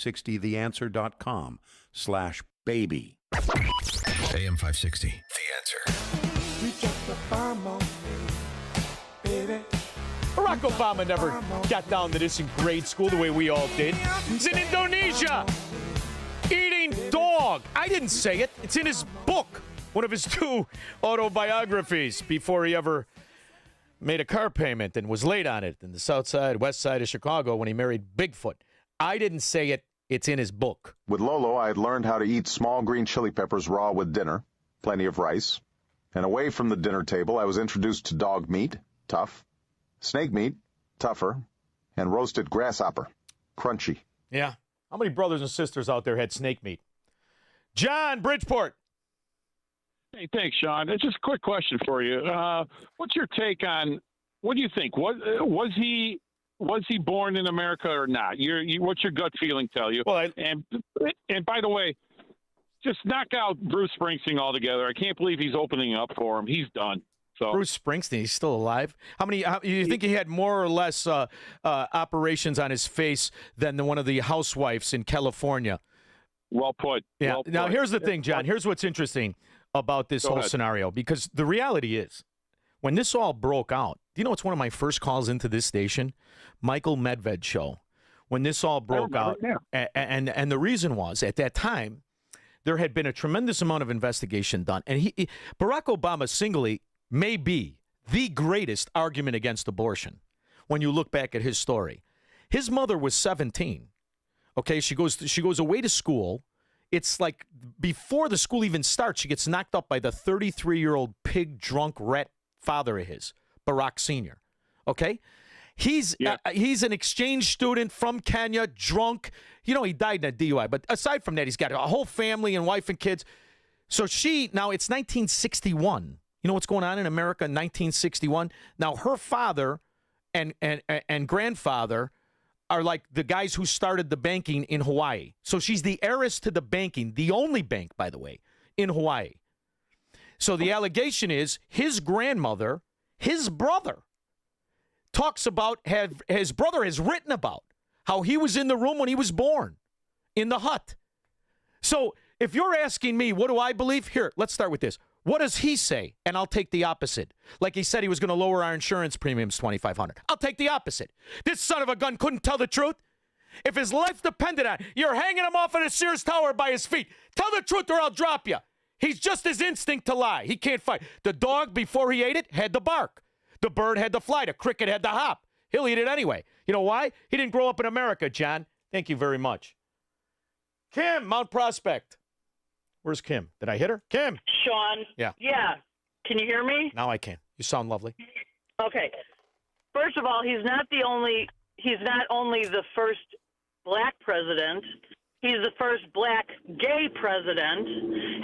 60theanswer.com/baby. AM 560, The Answer. Barack Obama never got down to this in grade school the way we all did. He's in Indonesia eating dog. I didn't say it. It's in his book, one of his 2 autobiographies, before he ever made a car payment and was late on it in the south side, west side of Chicago when he married Bigfoot. I didn't say it. It's in his book. With Lolo, I had learned how to eat small green chili peppers raw with dinner, plenty of rice. And away from the dinner table, I was introduced to dog meat, tough, snake meat, tougher, and roasted grasshopper, crunchy. Yeah. How many brothers and sisters out there had snake meat? John, Bridgeport. Hey, thanks, Shaun. It's just a quick question for you. What's your take on, what do you think? Was he born in America or not? What's your gut feeling tell you? Well, and by the way, just knock out Bruce Springsteen altogether. I can't believe he's opening up for him. He's done. So Bruce Springsteen, he's still alive. You think he had more or less operations on his face than one of the housewives in California? Well put. Yeah. Well Now, put. here's the thing, John. Here's what's interesting about this whole scenario, because the reality is, when this all broke out, do you know it's one of my first calls into this station? Michael Medved show. When this all broke out, and the reason was, at that time, there had been a tremendous amount of investigation done. And Barack Obama singly may be the greatest argument against abortion when you look back at his story. His mother was 17. Okay, she goes away to school. It's like before the school even starts, she gets knocked up by the 33-year-old pig drunk rat father of his, Barack Sr. Okay? He's an exchange student from Kenya, drunk. You know, he died in a DUI. But aside from that, he's got a whole family and wife and kids. So now it's 1961. You know what's going on in America in 1961? Now, her father and grandfather are like the guys who started the banking in Hawaii. So she's the heiress to the banking, the only bank, by the way, in Hawaii. So the allegation is his grandmother, his brother, talks about, his brother has written about how he was in the room when he was born, in the hut. So if you're asking me, what do I believe? Here, let's start with this. What does he say? And I'll take the opposite. Like he said he was going to lower our insurance premiums $2,500. I'll take the opposite. This son of a gun couldn't tell the truth. If his life depended on it, you're hanging him off of the Sears Tower by his feet. Tell the truth or I'll drop you. He's just his instinct to lie. He can't fight. The dog, before he ate it, had to bark. The bird had to fly. The cricket had to hop. He'll eat it anyway. You know why? He didn't grow up in America, John. Thank you very much. Kim, Mount Prospect. Where's Kim? Did I hit her? Kim. Shaun. Yeah. Yeah. Can you hear me? Now I can. You sound lovely. Okay. First of all, he's not only the first black president, he's the first black gay president.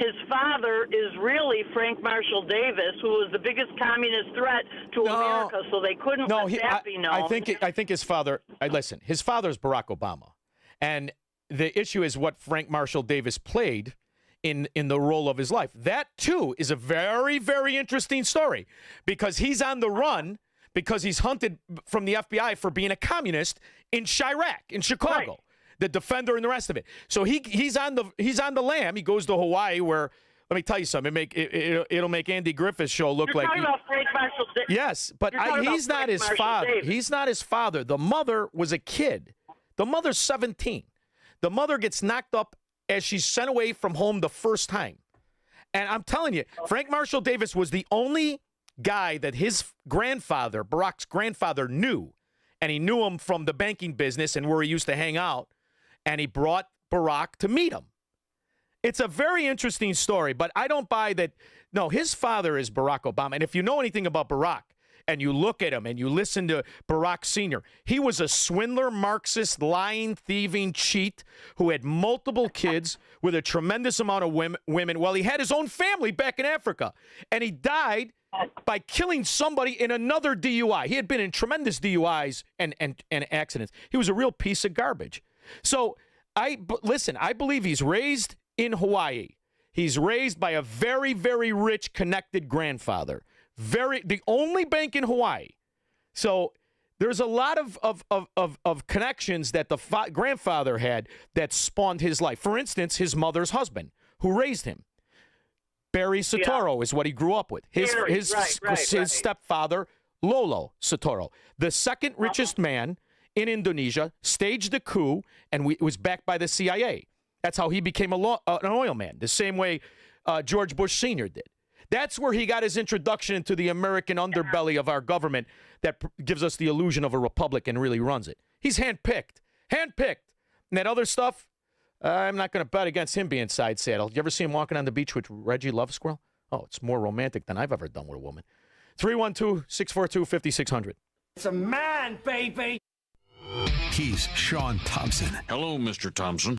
His father is really Frank Marshall Davis, who was the biggest communist threat to America, so they couldn't let that be known. I think his father, listen, his father's Barack Obama. And the issue is what Frank Marshall Davis played in the role of his life. That, too, is a very, very interesting story because he's on the run because he's hunted from the FBI for being a communist in Chirac, in Chicago, right. The Defender and the rest of it. So he's on the lam. He goes to Hawaii where, let me tell you something, it'll make Andy Griffith's show look You're like... talking about Frank Marshall Davis. Yes, but he's not his father. Davis. He's not his father. The mother was a kid. The mother's 17. The mother gets knocked up as she's sent away from home the first time. And I'm telling you, Frank Marshall Davis was the only guy that his grandfather, Barack's grandfather, knew. And he knew him from the banking business and where he used to hang out. And he brought Barack to meet him. It's a very interesting story, but I don't buy that. No, his father is Barack Obama. And if you know anything about Barack, and you look at him and you listen to Barack Sr., he was a swindler, Marxist, lying, thieving cheat who had multiple kids with a tremendous amount of women while he had his own family back in Africa. And he died by killing somebody in another DUI. He had been in tremendous DUIs and accidents. He was a real piece of garbage. So, listen, I believe he's raised in Hawaii. He's raised by a very, very rich, connected grandfather. The only bank in Hawaii. So There's a lot of connections that the grandfather had that spawned his life. For instance, his mother's husband, who raised him. Barry Soetoro is what he grew up with. His stepfather, Lolo Soetoro, the second richest man in Indonesia, staged a coup and was backed by the CIA. That's how he became an oil man, the same way George Bush Sr. did. That's where he got his introduction into the American underbelly of our government that gives us the illusion of a republic and really runs it. He's handpicked. Handpicked. And that other stuff, I'm not going to bet against him being side saddled. You ever see him walking on the beach with Reggie Love Squirrel? Oh, it's more romantic than I've ever done with a woman. 312-642-5600. It's a man, baby. He's Shaun Thompson. Hello, Mr. Thompson.